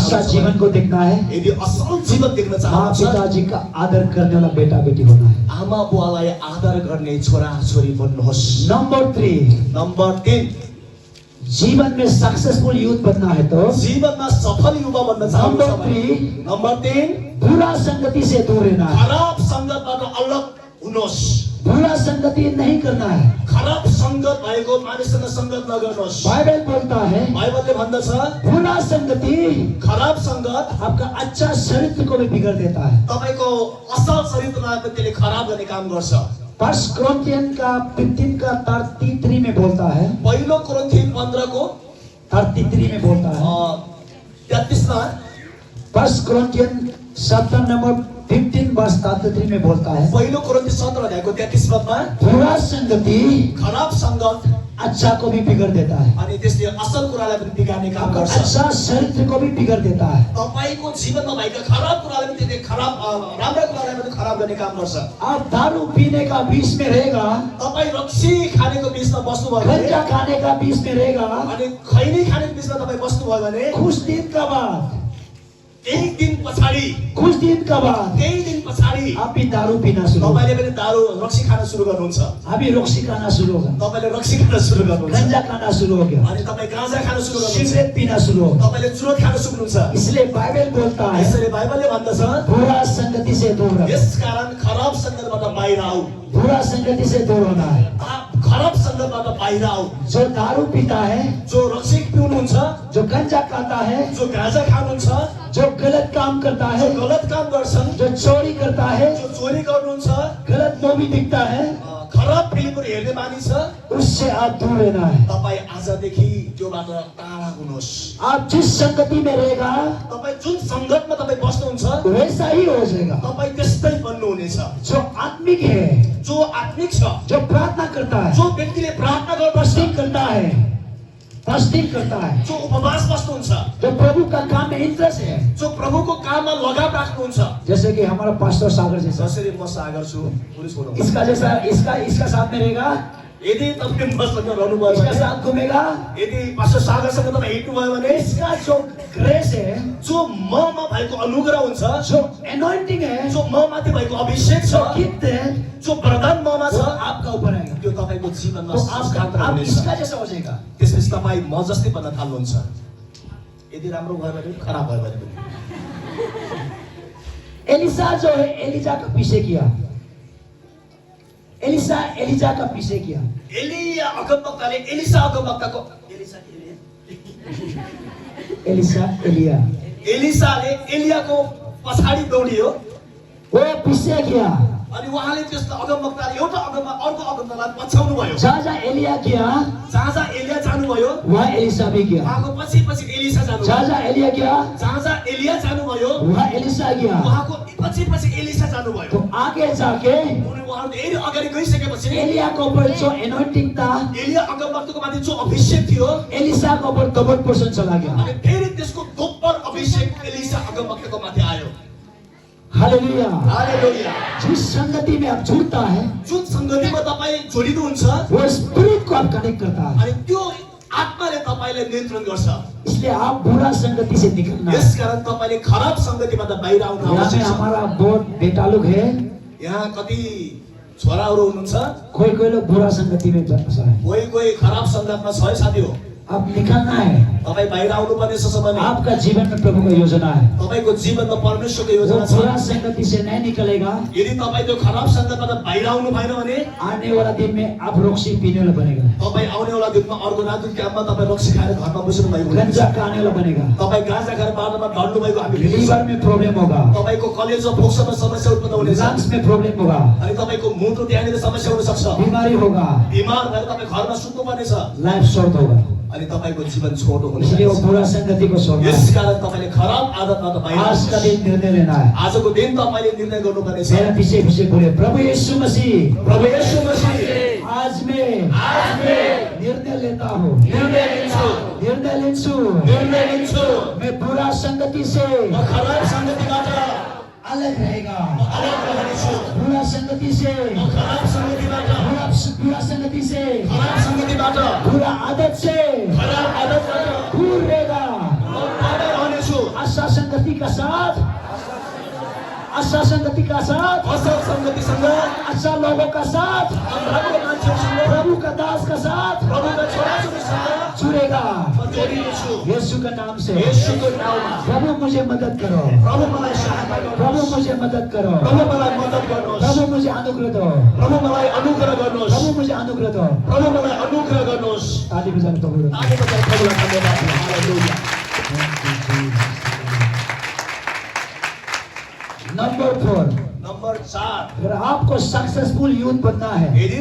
अच्छा जीवन को देखना है, यदि असल जीवन देख्न माँ चाहनुहुन्छ पिताजी का आदर करने वाला बेटा बेटी होना है। आमा बुवालाई आदर गर्ने छोरा छोरी बन्नुहोस्। नंबर 3, नम्बर 3, जीवन में सक्सेसफुल यूथ बनना है तो जीवनमा सफल युवा बन्न चाहनुहुन्छ नंबर भने 3, नम्बर 3, बुरा संगति से दूर रहना है। खराब संगतबाट अलग हुनुहोस्। बुरा संगति नहीं करना है। खराब संगत भएको मानिससँग संगत नगर्नुहोस्। बाइबल बोलता है बाइबलले भन्दछ बुरा संगति खराब संगत आपका अच्छा चरित्र को भी बिगाड़ देता है। तपाईको असल चरित्रलाई पनि त्यसले खराब गर्ने काम गर्छ। 1 कोरिन्थियन का 15 का 33 में बोलता है, पहिलो कोरिन्थियन 15 को 33 में बोलता है, 33 मा 1 कोरिन्थियन चैप्टर नंबर 15 वर्ष 33 में बोलता है, पहिलो कोरिन्थी 17 अध्यायको 33 पदमा बुरा संगति खराब संगत अच्छा को भी बिगाड़ देता है, अनि त्यसले असल कुरालाई पनि बिगार्ने काम आपका गर्छ। अच्छा चरित्र को भी बिगाड़ देता है। तपाईको जीवनमा भएका खराब कुरालाई पनि त्यसले खराब राम्रो कुरालाई पनि खराब गर्ने काम गर्छ। आप दारू पीने का बीच में रहेगा, तपाई रक्सी खानेको बीचमा बस्नुभयो भने गंजा खाने का बीच में रहेगा, अनि खैनी खानेको बीचमा तपाई बस्नुभयो भने कुछ दिन का बाद एक दिन पछाडी कुछ दिन का बाद केही दिन पछाडी आप भी दारू पीना शुरू होगा, तपाईले पनि दारू रक्सी खान सुरु गर्नुहुन्छ। अभी रक्सी खाना शुरू होगा, तपाईले रक्सी खान सुरु गर्नुहुन्छ गंजा खाना शुरू हो गया, अनि तपाई गाँजा खान सुरु गर्नुहुन्छ। सिगरेट पीना शुरू होगा। तपाईले चुरोट खान सुक्नुहुन्छ। इसलिए बाइबल बोलता है यसैले बाइबलले भन्दछ बुरा संगति से दूर रहो। यसकारण खराब संगतबाट बाहिर आऊ। बुरा संगति से दूर होना है। खराब संगतबाट बाहिर आऊ। जो दारू पीता है, जो रक्सी पिउनुहुन्छ, जो गंजा खाता है, जो गाँजा खानुहुन्छ, जो गलत काम करता जो है, गलत काम गर्छन्, जो चोरी करता है, जो चोरी गर्नुहुन्छ, गलत मूवी दिखता है, खराब फिल्महरु हेर्ने मानिस छ, उससे आप दूर रहना है। तपाई आजदेखि त्योबाट टाढा हुनुहोस्। आप जिस संगति में रहेगा तपाई जुन संगतमा तपाई बस्नुहुन्छ वैसा ही हो जाएगा। तपाई त्यस्तै बन्नुहुनेछ। जो आत्मिक है, जो आत्मिक छ, जो प्रार्थना करता है, जो व्यक्तिले प्रार्थना गर्दछ, फास्टिंग करता है, फास्टिंग करता है, जो उपवास बस्नुहुन्छ, जो प्रभु का काम में इंटरेस्ट है, जो प्रभुको काममा लगाव राख्नुहुन्छ। जैसे कि हमारा पास्टर सागर जैसा, जसरी म सागर छु, पुलिस बोलौँ। इसका जैसा इसका साथ में रहेगा, यदि तपाईले मसँग रहनुभयो इसका भने, साथ घूमेगा, यदि पास्टर सागरसँग तपाईँ हिँड्नुभयो भने, इसका जो ग्रेस है, जो ममा भएको अनुग्रह हुन्छ, जो एनॉइंटिंग है, जो ममाथि भएको अभिषेक जो छ, गिफ्ट है, जो वरदान ममा वो छ, आपका ऊपर आएगा। त्यो तपाईको जीवनमा तो संस्कार आप हुनेछ। इसका जैसा हो जाएगा। त्यसपछि तपाईँ म जस्तै बन्न थाल्नुहुन्छ। यदि राम्रो भयो भने पनि, खराब भयो भने पनि। एलिसा जो है एलिजा का पीछे किया, एलिसा एलिजा का पीछे किया। एलिया अगमवक्ताले एलिसा अगमवक्ताको एलिसा एलिया एलिसाले एलियाको पछाडि दौडियो वो पीछे किया। अनि उहाँले त्यस्तो अगमवक्ताले एउटा अर्को अगमवक्तालाई पछ्याउनु भयो। जहाँ जहाँ एलिया किया जहाँ एलिया जानुभयो वहाँ एलिसा भी किया, उहाँको पछि पछि एलिसा जानुभयो। जहाँ जहाँ एलिया किया जहाँ एलिया जानुभयो वहाँ एलिसा गया। उहाँको पछि पछि एलिसा जानुभयो। तो आगे जाके उहाँहरू धेरै अगाडि गइसकेपछि एलिया को ऊपर जो एनॉइंटिंग था, एलिया अगमवक्ताको माथि जो अभिषेक थियो, एलिसा को ऊपर डबल पोर्शन चला गया। अनि फेरि त्यसको दोब्बर अभिषेक एलिसा अगमवक्ताको माथि आयो। हालेलुया। हालेलुया। जिस संगति में आप जुड़ता है जुन संगतिमा तपाईँ जोडिनुहुन्छ वो स्पिरिट को आप कनेक्ट करता है, अनि त्यो आत्माले तपाईलाई नियन्त्रण गर्छ। इसलिए आप बुरा संगति से निकलना है। यसकारण तपाईले खराब संगतिबाट बाहिर आउन यहाँ आवश्यक में छ। हमारा बहुत बेटा लोग है, यहाँ कति छोराहरू हुनुहुन्छ, कोई कोई लोग बुरा संगति में फंसा है। कोही कोही खराब संगतमा छ है साथी हो। अब निकलना है। तपाई बाहिर आउनु पर्ने छ समय। आपका जीवन में प्रभु का योजना है। तपाईको जीवनमा परमेश्वरको वो योजना छ। बुरा संगति से नहीं निकलेगा, यदि तपाई त्यो खराब संगतबाट बाहिर आउनु भएन भने आने वाला दिन में आप रक्सी पीने वाला बनेगा, तपाई आउने वाला दिनमा अर्को रातको क्याम्पमा तपाई रक्सी खाएर घरमा बस्नु भएको हुन्छ। गंजा खाने वाला बनेगा, तपाई गाँजा खाएर बाटोमा ढल्नु भएको हामी भेट्छौँ। लीवर में प्रॉब्लम होगा, तपाईको कलेजमा फोक्सोमा समस्या उत्पन्न हुनेछ। लंग्स में प्रॉब्लम होगा, अनि तपाईको मुटु त्यहाँनिर समस्या हुन सक्छ। बीमारी होगा, बिमार भएर तपाई घरमा सुत्नु पर्नेछ। लाइफ शॉर्ट होगा। अनि तपाईको जीवन छोटो हुनेछ। इसलिए वो बुरा संगति को छोड़ना है। यसकारण तपाईले खराब आदतबाट बाहिर आज का दिन निर्णय लेना है। आजको दिन तपाईले निर्णय गर्नुपर्नेछ। मेरा पीछे पीछे बोले प्रभु यीशु मसीह, प्रभु येशू मसीह, आज मैं निर्णय लेता हूँ, निर्णय लिन्छु, मैं बुरा संगति से म खराब संगतिबाट अलग रहेगा, अलग रहनेछु। बुरा संगति से, म खराब संगतिबाट, बुरा संगति से, खराब संगतिबाट, बुरा आदत से खराब आदतबाट दूर रहेगा। म टाढा रहनेछु। अच्छा संगति का साथ, अच्छा संगति का साथ, असल संगतिसँग, अच्छा लोगों का साथ, राम्रो मान्छेहरूसँग, प्रभु का दास का साथ प्रभुका छोराछोरीसँग जुड़ेगा म जोडिनेछु। यीशु का नाम से। येशूको नाउँमा प्रभु मुझे मदद करो, प्रभु मलाई सहायता प्रभु गर्नुहोस्। मुझे मदद करो, प्रभु मलाई मद्दत गर्नुहोस्। प्रभु मुझे अनुग्रह दो, प्रभु मलाई अनुग्रह गर्नुहोस्। प्रभु मुझे अनुग्रह दो। प्रभु मलाई अनुग्रह गर्नुहोस्। ताली बजाने प्रभु को। आगे बजाएर प्रभुलाई धन्यवाद दिनु। हालेलुया। नंबर 4, नम्बर 4, अगर आपको सक्सेसफुल यूथ बनना है यदि